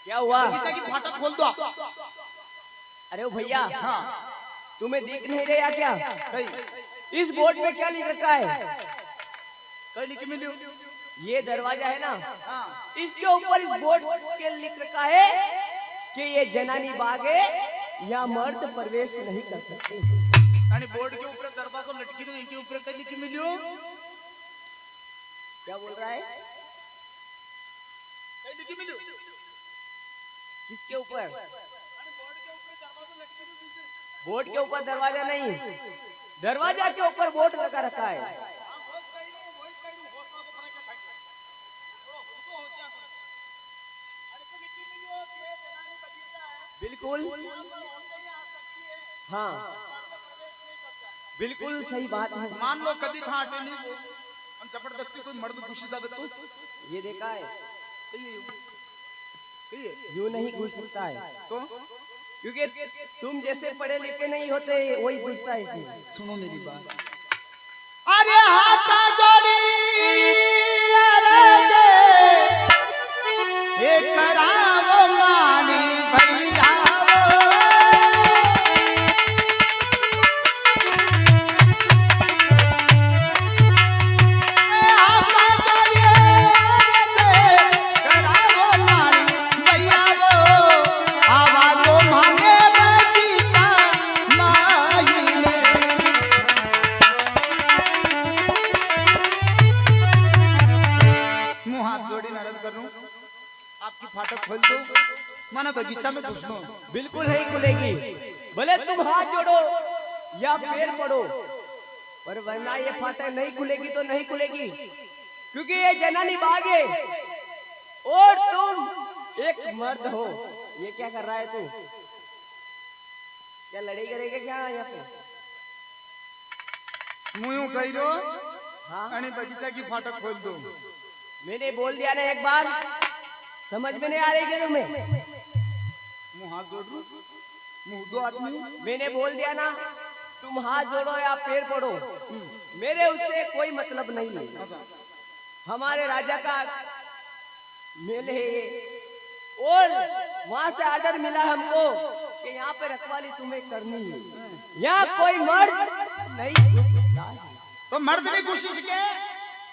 क्या हुआ? बगीचा की फाटक खोल दो। अरे ओ भैया, हाँ तुम्हें दिख नहीं रहा क्या? कहीं इस बोर्ड में क्या लिख रखा है? कहीं लिखी मिली। ये दरवाजा है ना, हाँ इसके ऊपर इस बोर्ड के लिख रखा है कि ये जनानी बाग है, यहाँ मर्द प्रवेश नहीं कर सकते। आणि बोर्ड के ऊपर दरवाजा लटकी हुई, इनके ऊपर कहीं लिखी मिली हो। क्या बोल रहा है? कहीं लिखी मिली हो। किसके ऊपर? बोर्ड के ऊपर दरवाजा नहीं, दरवाजा के ऊपर बोर्ड लगा रखा है। बिल्कुल, हाँ बिल्कुल सही बात है। मान लो कभी था हटे नहीं वो हम जबरदस्ती कोई मर्द घुसी दा तो ये देखा है, ये यूं नहीं घुस सकता है तो क्योंकि तुम जैसे पढ़े लिखे नहीं होते, वही घुसता है इसमें। सुनो मेरी बात। अरे हाथा जोड़ी अरे जे एक करावो मानी भैया फाटक खोल दो, माना बगीचा में घुस लो। बिल्कुल नहीं खुलेगी, भले तुम हाथ जोड़ो या पैर पड़ो, पर वरना ये फाटक नहीं खुलेगी तो नहीं खुलेगी, क्योंकि ये जनानी बाग है और तुम एक मर्द हो। ये क्या कर रहा है तू? क्या लड़ाई करेगा क्या यहाँ पे? मुँह कही रो। हाँ, आणि बगीचा की फाटक खोल दो। मैंने बोल दिया ना एक बार, समझ में नहीं आ रही क्या तुम्हें? मुँह हाथ जोड़ लो, मुँह दो आदमी। मैंने बोल दिया ना, तुम हाथ जोड़ो या पैर पड़ो, मेरे उससे कोई मतलब नहीं है। हमारे राजा का मेले है ये, और वहां से ऑर्डर मिला हमको कि यहाँ पे रखवाली तुम्हें करनी है, यहाँ कोई मर्द नहीं घुस सकता है। तो मर्द ने कोशिश के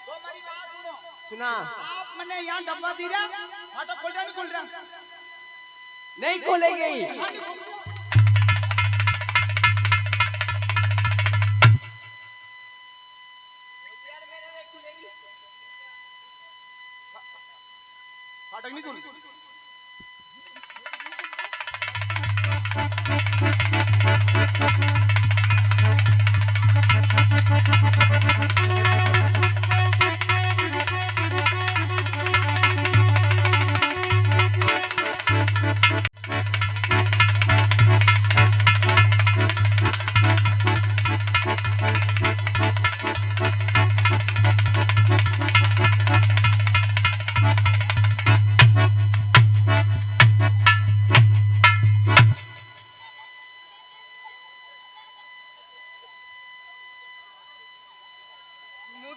तो हमारी बात सुनो। सुना? आप मैंने यहाँ डब्बा दी रहा, फाटक खोल रहा नहीं खोल रहा? नहीं खोलेगी। फाटक नहीं खोल।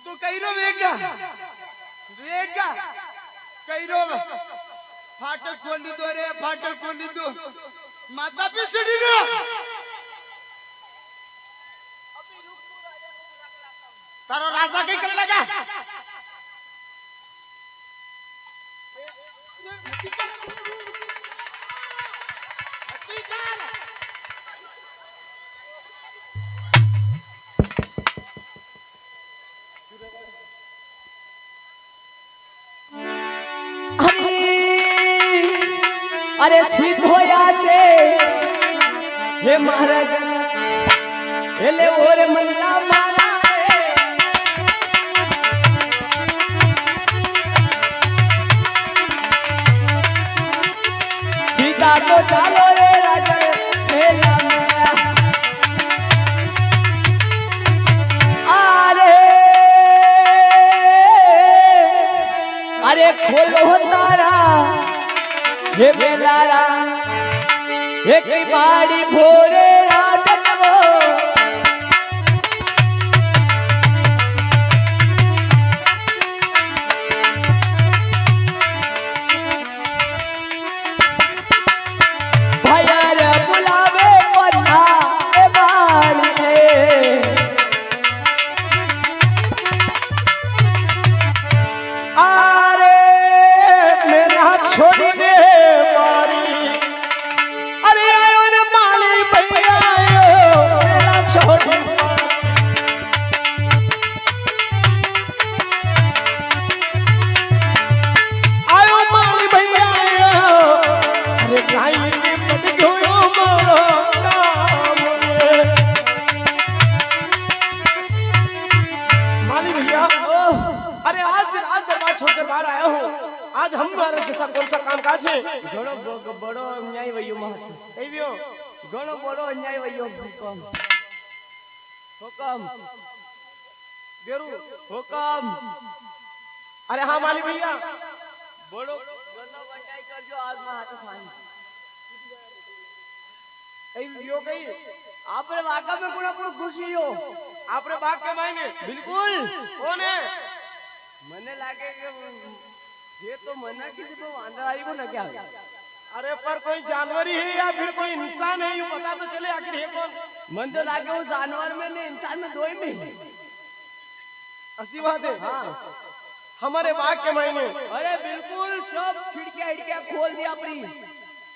तू कही रो वेगा वेगा कही रो फाटक खोली दो रे, फाटक खोली दो। माता पे सड़ी रो। तारो राजा के कर लगा। अरे सिद्ध होया से हे महाराज हेले और मंदा मारा रे, सीता को डालो रे राजा हेला मारा। अरे खोलो तारा हे बेलारा, एक बाड़ी भोरे राजन वो, तुम्हारा जैसा कौन सा काम काज है? घणो बड़ो अन्याय वयो महत कही भी हो घणो बड़ो अन्याय वयो हुकम हुकम गेरू हुकम अरे हाँ माली भैया बड़ो घणो अन्याय करजो आज में हाथ थानी कही भी हो कही आपरे वाका में कोना कोना खुशी हो आपरे बाग के मायने बिल्कुल कौन है? मने लागे कि ये तो मना किसी को अंदर आई को ना क्या अरे पर कोई जानवर ही है या फिर कोई इंसान है, यूं पता तो चले आखिर है कौन? मन तो लागे वो जानवर में ने इंसान में दो ही में ऐसी बात है। हाँ हमारे बाग के मायने अरे बिल्कुल सब खिड़कियां हिड़कियां खोल दिया अपनी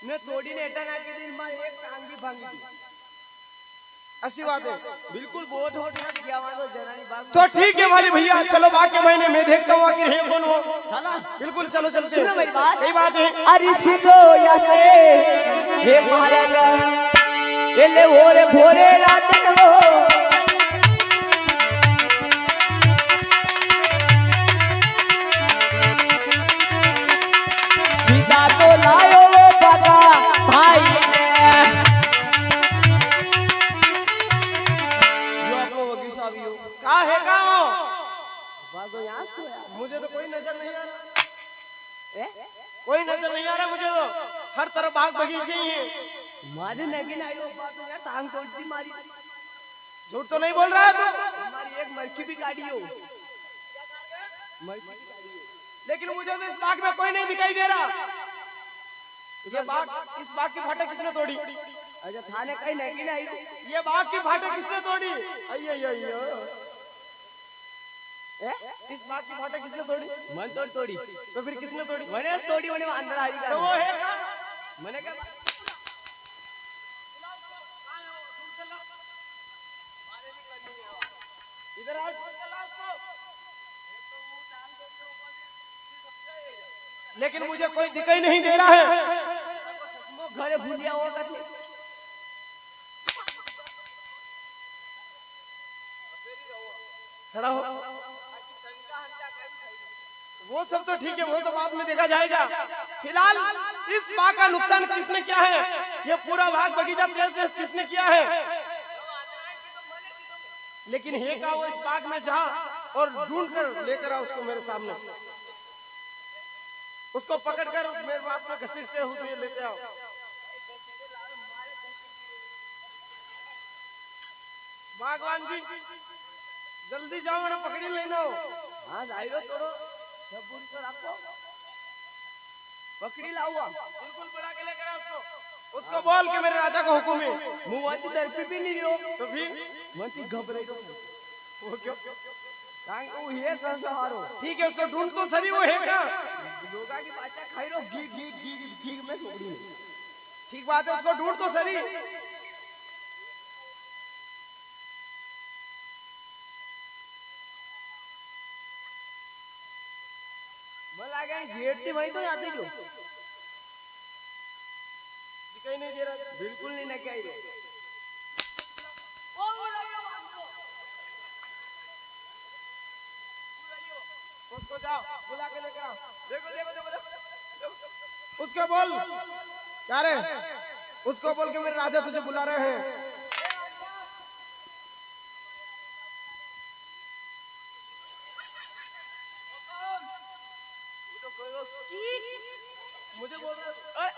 ने तोड़ी ने एटा ना के दिन में एक टांग भी भांगी दी ऐसी बात है। बिल्कुल बहुत होट मत गया वहां तो जनानी बाग तो ठीक है माली भैया, चलो बाग के महीने में देखता हूँ आखिर है कौन वो। चला बिल्कुल चलो चलते सुनो मेरी बात कई बात है। अरे सिद्धो या से हे मारेगा ये ले भोरे भोरे रात को सीधा तो लायो वो बागा भाई ने जो आपको बगीचा भी हो का है का हो? बागो यहाँ से यार मुझे तो कोई नजर नहीं आ रहा, ए कोई नजर नहीं आ रहा मुझे तो। हर तरफ बाग बगीचे ही हैं। मारे नगी ना यो बात यार टांग तोड़ दी मारी झूठ तो नहीं बोल रहा है तू? हमारी एक मर्की भी काटी हो मर्की लेकिन मुझे तो इस बाग में कोई नहीं दिखाई दे रहा। ये बाग, इस बाग की फाटक किसने तोड़ी? अच्छा थाने कहीं नगी ना आई ये बाग की फाटक किसने तोड़ी? अय्यो इस बाग की फाटक किसने तोड़ी? मन तोड़ तोड़ी तो फिर किसने तोड़ी? मने तोड़ी मने अंदर आई तो वो है का? मने क्या इधर आ। लेकिन मुझे कोई दिखाई नहीं दे रहा है। घरे भूलिया होगा खड़ा हो। वो सब तो ठीक है, वो तो बाद में देखा जाएगा। फिलहाल इस बाग का नुकसान किसने किया है? ये पूरा बाग बगीचा तहस-नहस किसने किया है? लेकिन है का वो इस बाग में जा और ढूंढ कर लेकर आओ उसको मेरे सामने। उसको पकड़कर उस मेरे पास में घसीटते हुए लेते आओ। भगवान जी जल्दी जाओ ना, पकड़ी लेना हो। हाँ जाइरो तोड़ो सब बुरी कर आपको पकड़ी लाऊंगा बिल्कुल बुला के लेकर आ उसको। उसको बोल के मेरे राजा का हुक्म है। मुंह वाली दर्पी भी नहीं हो तो फिर मती घबरे को वो क्यों? कांग वो ये कैसा हारो ठीक है, उसको ढूंढ तो सही, वो है क्या? योगा की बाचा खाई रो घी घी घी घी में टुकड़ी में ठीक बात है, उसको ढूंढ तो सही। बोला गया गेट थी वहीं तो जाते जो दिखाई नहीं दे रहा। बिल्कुल नहीं ना क्या ही उसको जाओ बुला के लेकर आओ। देखो देखो देखो देखो उसको बोल क्या रे, उसको बोल के मेरे राजा तुझे बुला रहे हैं। मुझे बोल रहा है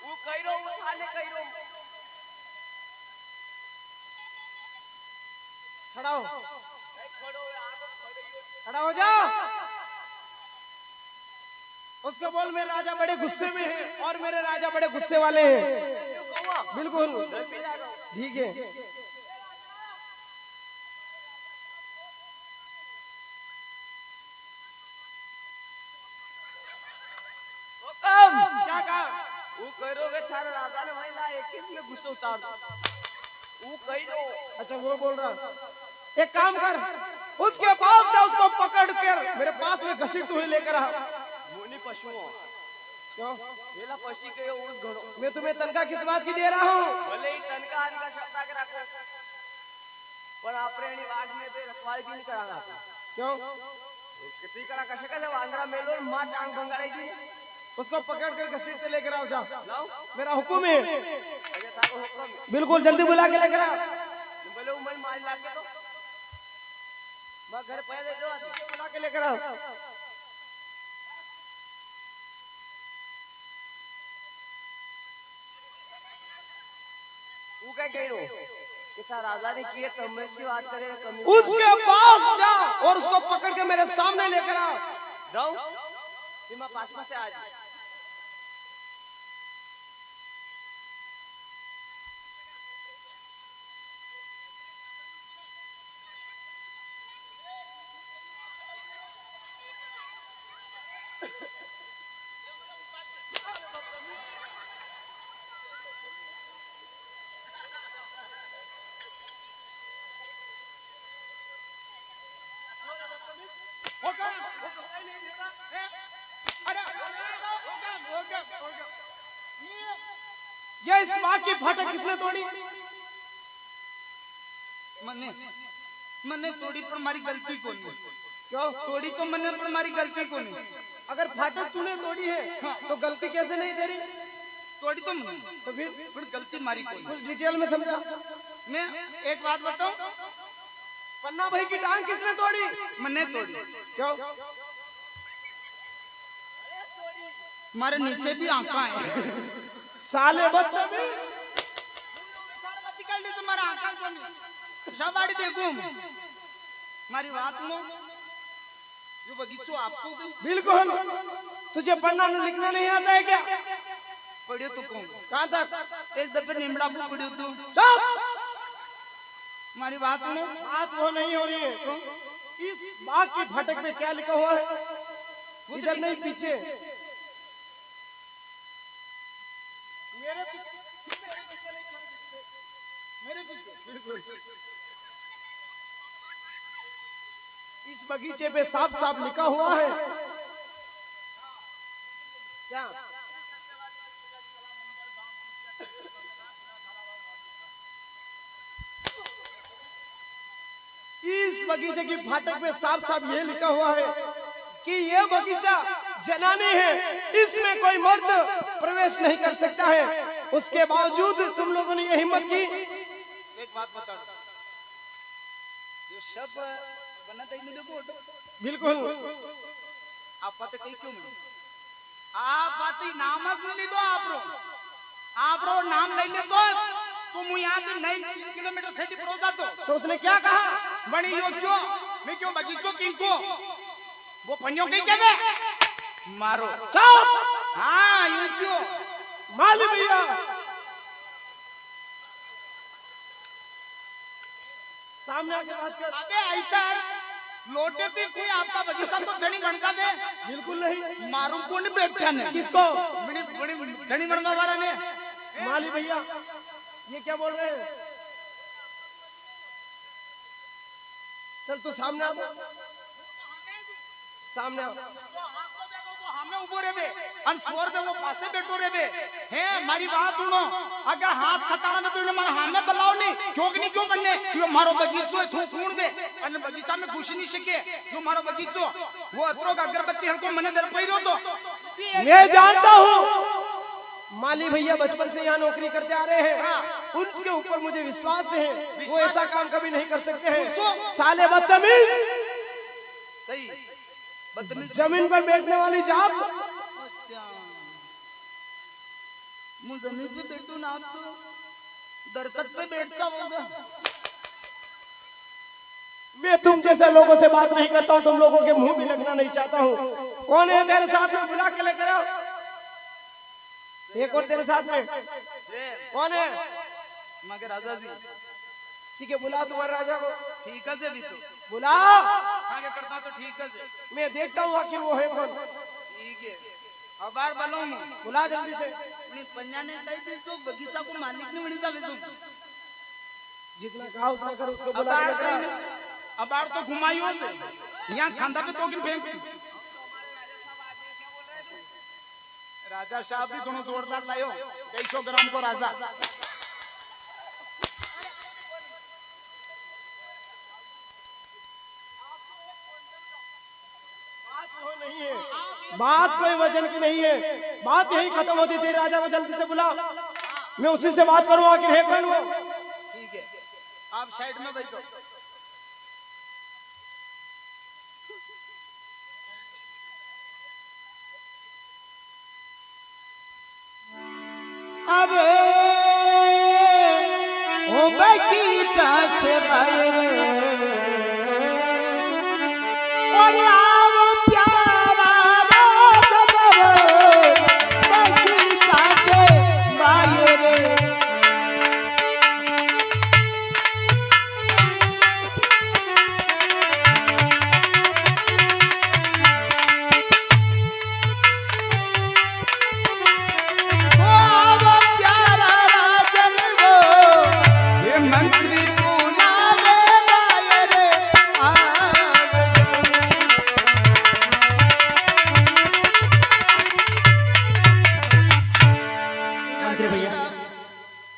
वो कही रो वो थाने कही रो खड़ा हो, खड़ो खड़ा हो जा। उसको बोल मेरे राजा बड़े गुस्से में हैं और मेरे राजा बड़े गुस्से वाले हैं। बिल्कुल ठीक है। क्या कहा? वो करोगे थारा राजा ने वहीं ला एक में गुस्सा उतार वो कही रो अच्छा वो बोल रहा, एक काम कर, उसके पास जा, उसको पकड़ कर मेरे पास में घसीटते हुए लेकर आ। मोनी पशुओं क्यों? येला पशी के उस घड़ो मैं तुम्हें तनख्वाह किस बात की दे रहा हूँ? भले ही तनका अनका शब्द के रखो पर आपरे वाग में दे रखवाली भी नहीं करांगा क्यों? कितनी करा कशे का जब आंध्रा मेलो मां टांग भंगाड़ेगी उसको पकड़ कर घसीट के लेकर आओ जा। लाओ मेरा हुक्म है। अरे ताको हुक्म बिल्कुल जल्दी बुला के लेकर आओ। बोले उमल मार ला के तो मैं घर पे दे दो बुला के लेकर आओ। वो क्या कह रहे हो किसा राजा ने किए कम की बात करे कमी उसके पास जा और उसको पकड़ के मेरे सामने लेकर आओ। जाओ सीमा पास में से आज ये इस माँ की फाटक किसने तोड़ी? मने तोड़ी पर हमारी गलती कौन है? क्यों? तोड़ी तो मने पर हमारी गलती कौन है? अगर फाटक तूने तोड़ी है तो गलती कैसे नहीं तेरी? तोड़ी तो मने तो फिर गलती हमारी कौन है? कुछ डिटेल में समझा। मैं एक बात बताऊं, पन्ना भाई की टांग किसने तोड़ी? मने तोड़ी। क्यों? हमारे नीचे भी आंखा है। साले बदतमीज। तुम्हारा आंखा कौन है? शाबाड़ी देखूं हमारी बात में जो बगीचो आपको भी बिल्कुल। तुझे पढ़ना लिखना नहीं आता है क्या? पढ़ियो तो कौन? कहाँ तक? एक दफे निमड़ा को पढ़ियो तो चुप। हमारी बात में बात वो नहीं हो रही है। इस बाग की फाटक में क्या लिखा हुआ है? इधर नहीं पीछे। मेरे इस बगीचे पे साफ साफ लिखा हुआ है क्या? इस बगीचे की फाटक में साफ साफ ये लिखा हुआ है कि ये बगीचा जनाने है, इसमें कोई मर्द प्रवेश नहीं कर सकता है। उसके बावजूद तुम लोगों ने ये हिम्मत की। एक बात बता दो, जो सब बना देने देखो बिल्कुल। आप बात कही क्यों मिली? आप बात ही नाम सुन ली तो आप रो नाम ले ले तो मुझे यहाँ से 9 किलोमीटर से पहुंचा तो उसने क्या कहा? बड़ी यो क्यों मैं क्यों बगीचों किनको वो फनियों के क्या बे मारो चुप। हाँ यो क्यों माली भैया सामने आके बात कर। अबे ऐसा लोटे थी कोई आपका बगीचा तो धनी बनता दे? बिल्कुल नहीं। मारू कौन बैठा ने? किसको? बड़ी बड़ी धनी बनवा वाला ने। माली भैया ये क्या बोल रहे हैं? चल तू सामने आ। सामने आ। हमें उबो रे बे अन स्वर बे वो पासे बैठो रे बे हैं हमारी बात सुनो। अगर हाथ खताना में तो इन्हें मारा हमें बुलाओ नहीं क्यों क्यों बनने यो मारो बगीचो है थू खून दे अन बगीचा में घुस नहीं सके यो मारो बगीचो वो अतरो का अगरबत्ती हमको मने दर पैरो तो मैं जानता हूँ माली भैया बचपन से यहाँ नौकरी करते आ रहे हैं। उनके ऊपर मुझे विश्वास है, वो ऐसा काम कभी नहीं कर सकते हैं। साले बदतमीज। सही जमीन पर बैठने वाली जात। अच्छा मुझ जमीन पे बैठू ना आप तो दरकत पे बैठता होगा। मैं तुम जैसे लोगों से बात नहीं करता हूँ, तुम लोगों के मुंह भी लगना नहीं चाहता हूँ। कौन है तेरे साथ में? बुला के लेकर आओ। एक और तेरे साथ में कौन है? मगर राजा जी ठीक है बुला तुम्हारे राजा को। ठीक है जे भी तो बुला। आगे करता तो ठीक है जे मैं देखता हूँ आखिर वो है कौन। ठीक है अब बार बोलो बुला जल्दी से। अपनी पन्या ने कही थी सो बगीचा को मालिक नहीं मिलता वैसे जितना कहा उतना कर उसको बुला के लेकर आ। अब बार तो घुमाइयो से यहाँ खांदा पे तो गिर फेंक राजा साहब भी दोनों जोरदार लायो 250 ग्राम को राजा सुनिए, बात कोई वजन की नहीं है, बात यही खत्म होती थी। राजा को जल्दी से बुला, मैं उसी से बात करूं, आखिर है कौन वो। ठीक है, आप साइड में बैठो। अरे ओ बगीचा से बाहर और आओ प्यारा राजा बगीचा से बाहर।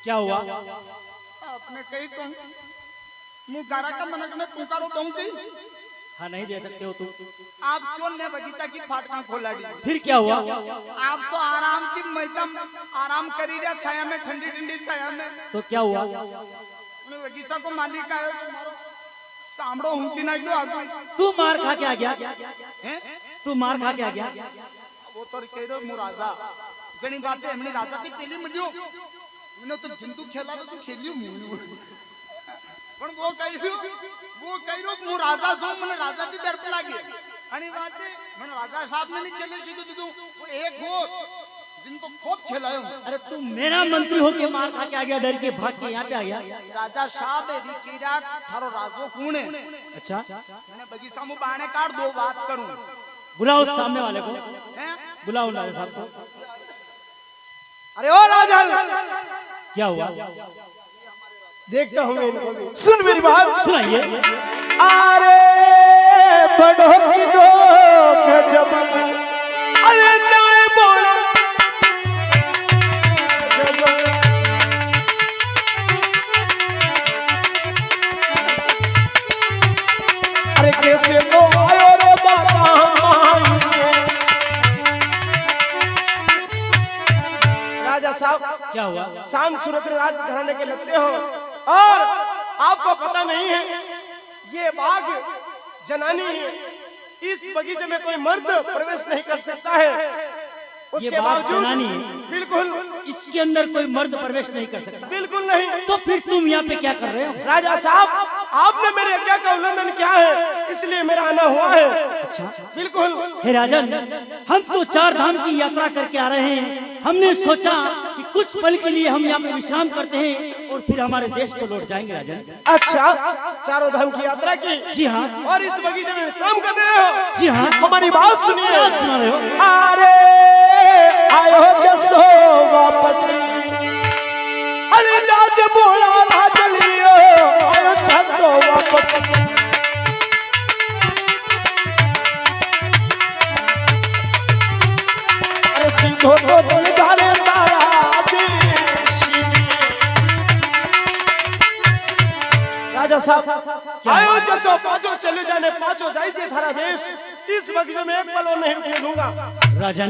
क्या हुआ? आपने कही तो मुंह गारा का मनक में तू करो दूंगी। हाँ नहीं दे सकते हो तुम। आप क्यों ने बगीचा की फाटका खोला दी? फिर क्या हुआ? आप तो आराम की मैदान आराम करी रहा छाया में, ठंडी ठंडी छाया में। तो क्या हुआ? मैं बगीचा को मालिक है सामड़ो हूं कि नहीं लो आगे। तू मार खा के आ गया? हैं? तू मार खा के आ गया? वो तो कह दो मुराजा जनी बात है, हमने राजा की पहली मिलियो मैंने तो जिंदू खेला तो खेलियो मुलियो पण वो कही रो मु राजा सो मने राजा की दर्द लागे आणि बात है मने राजा साहब ने नहीं खेले सीधो दीदू वो एक हो जिनको खूब खिलायो। अरे तू मेरा मंत्री हो के मार खा के आ गया, डर के भाग के यहाँ पे आ गया? राजा साहब है विकीरा थारो राजो कौन है? अच्छा, मैंने बगीचा में बाणे काट दो बात करूं। बुलाओ सामने वाले को, हैं? बुलाओ राजा साहब को। अरे ओ राजन, क्या हुआ? देखता हूँ मैं इनको भी। सुन मेरी बात, सुनाइए। अरे बड़ो की दो गजब, अरे नए बोले गजब। अरे कैसे तो आयो रे बाता माई। राजा साहब क्या हुआ? शांत सूरत राज घराने के लगते हो और आपको पता नहीं है ये बाग जनानी है, इस बगीचे में कोई मर्द प्रवेश नहीं कर सकता है। ये उसके बाग बावजूद जनानी है? बिल्कुल, इसके अंदर कोई मर्द प्रवेश नहीं कर सकता? बिल्कुल नहीं। तो फिर तुम यहाँ पे क्या कर रहे हो? राजा साहब आपने मेरे आज्ञा का उल्लंघन किया है, इसलिए मेरा आना हुआ है। अच्छा, बिल्कुल। हे राजन, हम तो 4 धाम की यात्रा करके आ रहे हैं। हमने सोचा कि कुछ पल के लिए हम यहाँ पे विश्राम करते हैं और फिर हमारे देश को लौट जाएंगे। राजन, अच्छा, 4 धाम की यात्रा की? जी हाँ। और इस बगीचे में विश्राम कर रहे हो? जी हाँ। हमारी बात सुनिए। क्या सुना रहे हो? अरे आयो जसो वापस, अरे जाज बोला राजलियो आयो जसो वापस। अरे सीधो तो चल जाने तारा देशी। राजा साहब आयो जसो पाँचों चले जाने, पाँचों जाइए थारा देश। इस बगीचे में एक पल और नहीं रुकने दूंगा। राजन,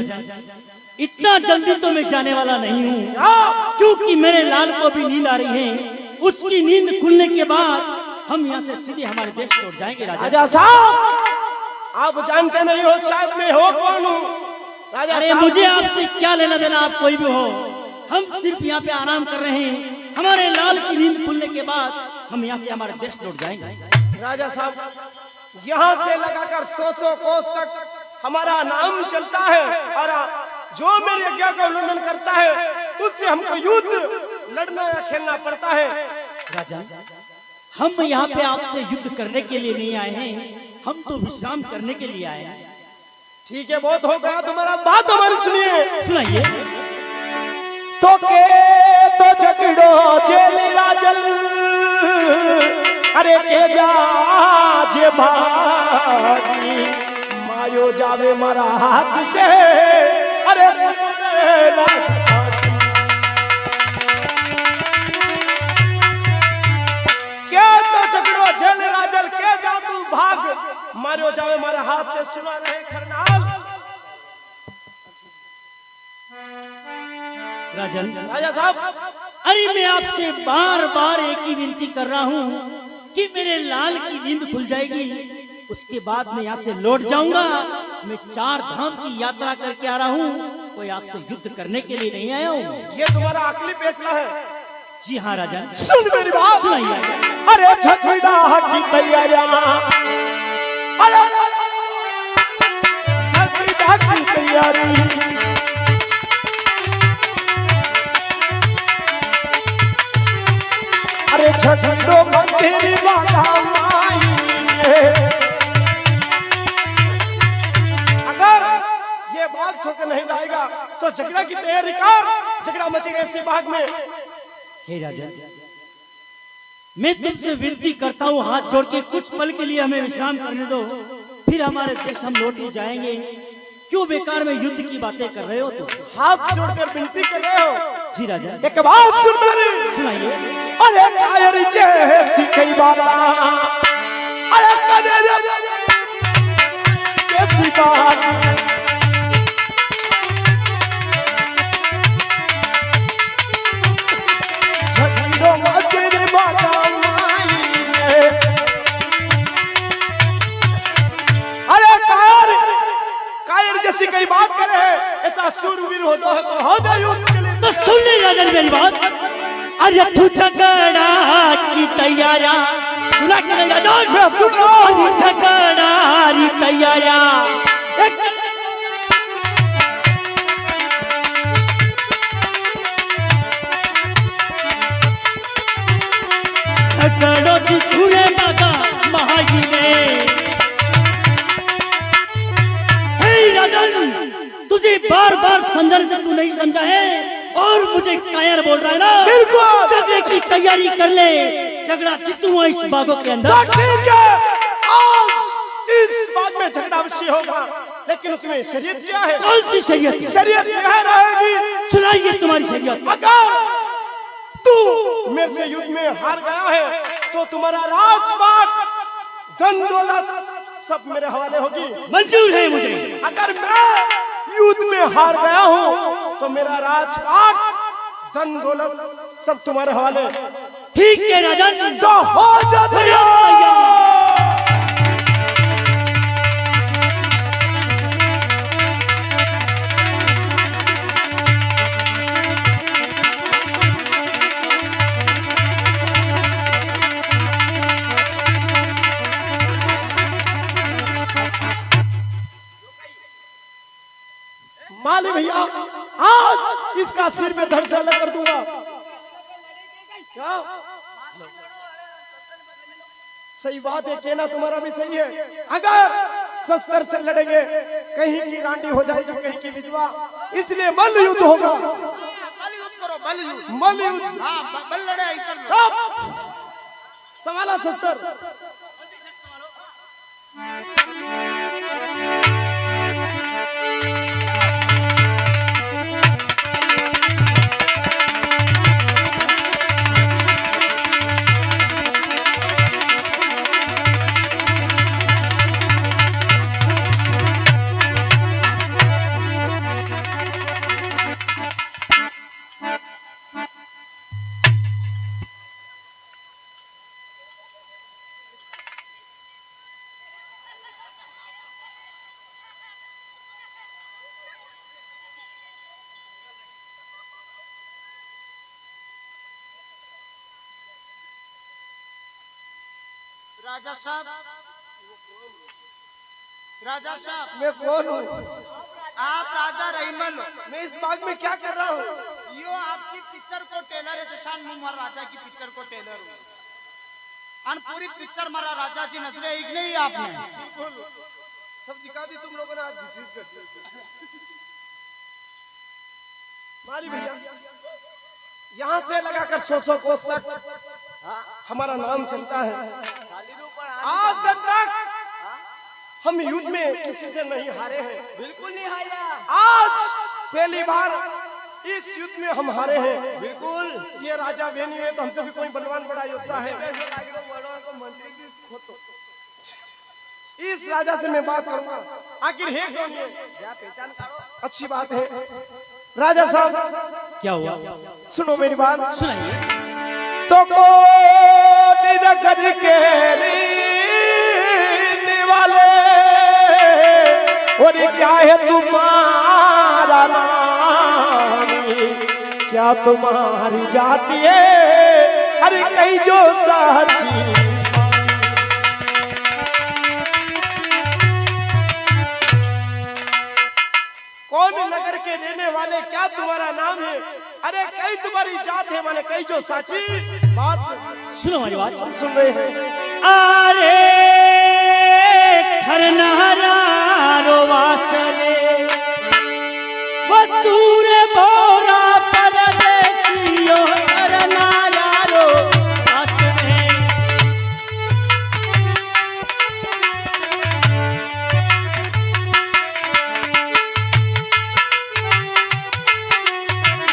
इतना जल्दी तो मैं जाने वाला नहीं हूँ, क्योंकि मेरे लाल को भी नींद आ रही है। उसकी नींद खुलने के बाद हम यहाँ से सीधे हमारे देश लौट जाएंगे। राजा साहब आप जानते नहीं हो शायद मैं हो कौन हूँ। राजा अरे साहब, मुझे आपसे क्या लेना देना, आप कोई भी हो। हम सिर्फ यहाँ पे आराम कर रहे हैं। हमारे लाल की नींद खुलने के बाद हम यहाँ से हमारे देश लौट जाएंगे। राजा साहब यहाँ से लगाकर 100 कोस तक हमारा नाम चलता है और जो मेरी आज्ञा का उल्लंघन करता है उससे हमको युद्ध लड़ना या खेलना पड़ता है। राजा, हम यहाँ पे आपसे युद्ध करने के लिए नहीं आए हैं, हम तो विश्राम करने के लिए आए हैं। ठीक है, बहुत हो गया तुम्हारा, बात हमारी सुनिए। सुनाइए। तो के तो झगड़ो जेल राजल, अरे के जा जे भागी मायो जावे मारा हाथ से, अरे क्या तो झगड़ो जेल राजल के जा तू भाग मारो जावे मारा हाथ से। सुना रहे खरनाल राजन, राजा साहब, अरे मैं आपसे बार बार एक ही विनती कर रहा हूँ कि मेरे लाल की नींद खुल जाएगी, उसके बाद मैं यहाँ से लौट जाऊंगा। मैं 4 धाम की यात्रा करके आ रहा हूँ, कोई आपसे युद्ध करने के लिए नहीं आया हूँ। ये तुम्हारा आखिरी फैसला है? जी हाँ राजन। सुन मेरी बात, सुनाइए। अरे छठीदाह की तैयारियां, अरे छठीदाह की तैयारी, अरे छठो मछली वाला माई है। अगर ये बात छोड़कर नहीं जाएगा तो झगड़ा की तैयारी कर, झगड़ा मचेगा इसी भाग में। हे राजन, मैं तुमसे विनती करता हूँ, हाथ जोड़ के कुछ पल के लिए हमें विश्राम करने दो, फिर हमारे देश हम लौट जाएंगे। क्यों बेकार में युद्ध की बातें कर रहे हो? तो हाथ जोड़कर विनती कर रहे हो? जी राजा। एक बात सुन मेरी, सुनाइए। अरे कायर जैसी कई बात, अरे कायर जैसी बात, छठीरो मचेरी बाता माई है। अरे कायर जैसी कई बात करे है, ऐसा सूरवीर हो जाए युद्ध के लिए। तो सुन ले राजन मेरी बात। अरे तू झगड़ा की तैयारियां सुना के नहीं राजन? मैं सुन रहा हूँ। अरे झगड़ा की तैयारियां झगड़ो जी छुए माता महागी में। हे राजन, तुझे बार बार समझाने से तू नहीं समझा है और मुझे कायर बोल रहा है ना? बिल्कुल। झगड़े की तैयारी कर ले, झगड़ा जीतूंगा इस बागों के अंदर। तो ठीक है, आज इस बात में झगड़ा अवश्य होगा, लेकिन उसमें शरीयत क्या है? कौन सी शरीयत है? शरीयत यह रहेगी, सुनाइए तुम्हारी शरीयत। अगर तू मेरे से युद्ध में हार गया है तो तुम्हारा राजपाट, धन दौलत सब मेरे हवाले होगी। मंजूर है मुझे। अगर मैं युद्ध में हार गया हूँ तो मेरा राजपाट, धन दौलत सब तुम्हारे हवाले। ठीक है राजन, तो हो जा तैयार। माली भैया, आज इसका सिर में धड़ से अलग कर दूंगा। क्या सही बात है, कहना तुम्हारा भी सही है। अगर शस्त्र से लड़ेंगे, कहीं की रांडी हो जाएगी, कहीं की विधवा, इसलिए मल्ल युद्ध होगा। बल युद्ध करो, बल युद्ध। मल्ल युद्ध, हाँ, बल लड़े इधर। चुप, संभाला शस्त्र। राजा साहब, राजा साहब, मैं कौन हूँ? आप राजा रहीमल हो। मैं इस बाग में क्या कर रहा हूँ? यो आपकी पिक्चर को टेलर है, जशान मुमर राजा की पिक्चर को टेलर हो। अन पूरी पिक्चर मारा राजा जी नजरे एक नहीं आपने। बिल्कुल, सब दिखा दी तुम लोगों ने आज घिसी कर। माली भैया, यहाँ से लगाकर 100 कोस तक हमारा नाम चलता है। आज तक हम युद्ध में किसी से नहीं हारे हैं। बिल्कुल नहीं हारा। आज पहली बार इस युद्ध में हम हारे हैं। बिल्कुल। ये राजा बेनी है तो हमसे भी कोई बलवान बड़ा योद्धा है। इस राजा से मैं बात करूंगा, आखिर है कौन ये? पहचान करो। अच्छी बात है। राजा साहब क्या हुआ? सुनो मेरी बात। सुनाइए। तो को निरखर के रीने वाले और क्या है तुम्हारा नाम, क्या तुम्हारी जाति है, अरे कहीं जो साची। कौन नगर के रहने वाले, क्या तुम्हारा नाम है, अरे कई तुम्हारी जात है, माने कई जो साची बात। सुनो हमारी बात। हम सुन रहे हैं। आरे खरनारा रोवासरे वसूर बोरा परदेसियो खरनारा रोवासरे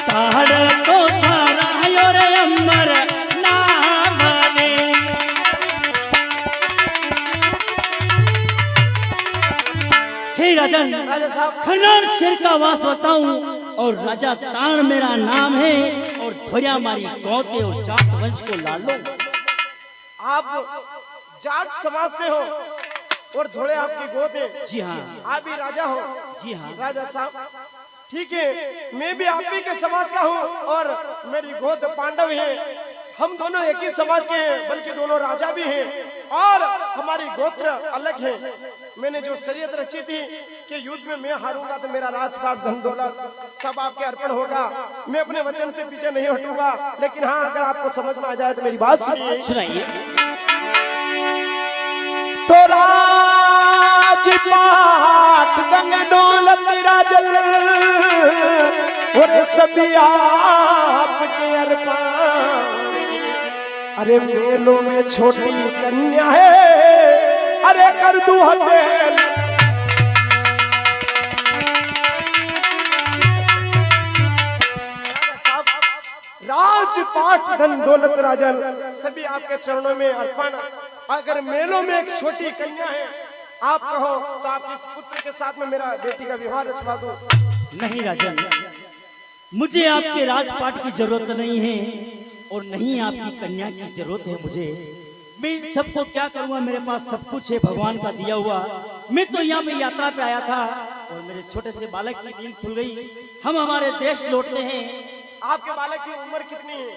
ताड़ तो थारा रे अमर नामने। हे राजन, राजा साहब खन्नार शेर का वास बताऊं और राजा ताण मेरा नाम है और धोरिया मारी गौते और जाट वंश को लाड़ लो। आप जाट समाज से हो और थोड़े आपकी गोद है। जी हाँ, आप भी राजा हो। जी हाँ। राजा साहब ठीक है, मैं भी आप ही के समाज का हूँ और मेरी गोद पांडव है। हम दोनों एक ही समाज के हैं, बल्कि दोनों राजा भी हैं और हमारी गोत्र अलग है। मैंने जो शरीयत रची थी कि युद्ध में मैं हारूंगा तो मेरा राजपाट धन दौलत सब आपके अर्पण होगा, मैं अपने वचन से पीछे नहीं हटूंगा। लेकिन हाँ, अगर आपको समझ में आ जाए तो मेरी बात सुनिए। सुनाइए। तो राजपाट धन दौलत राजल और सभी आपके अर्पण। अरे मेलों में छोटी कन्या है, अरे कर दूं हथेल। राजपाट धन दौलत राजन सभी आपके चरणों में अर्पण। अगर मेलों में एक छोटी कन्या है, आप कहो तो आप इस पुत्र के साथ में मेरा बेटी का विवाह रचवा दो। नहीं राजन, मुझे आपके राजपाट की जरूरत नहीं है और नहीं आपकी कन्या की जरूरत है मुझे। मैं सबको क्या करूंगा, मेरे पास सब कुछ है भगवान का दिया हुआ। मैं तो यहाँ पे यात्रा पे आया था और मेरे छोटे से बालक की नींद खुल गई। हम हमारे देश लौटते हैं। आपके बालक की उम्र कितनी है?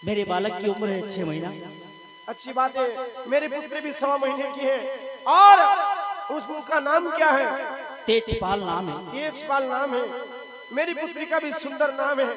मेरे बालक की उम्र है 6 महीना। अच्छी बात है, मेरी पुत्री भी 1.25 महीने की है और उसका नाम क्या है? तेजपाल नाम है। तेजपाल नाम है। मेरी पुत्री का भी सुंदर नाम है।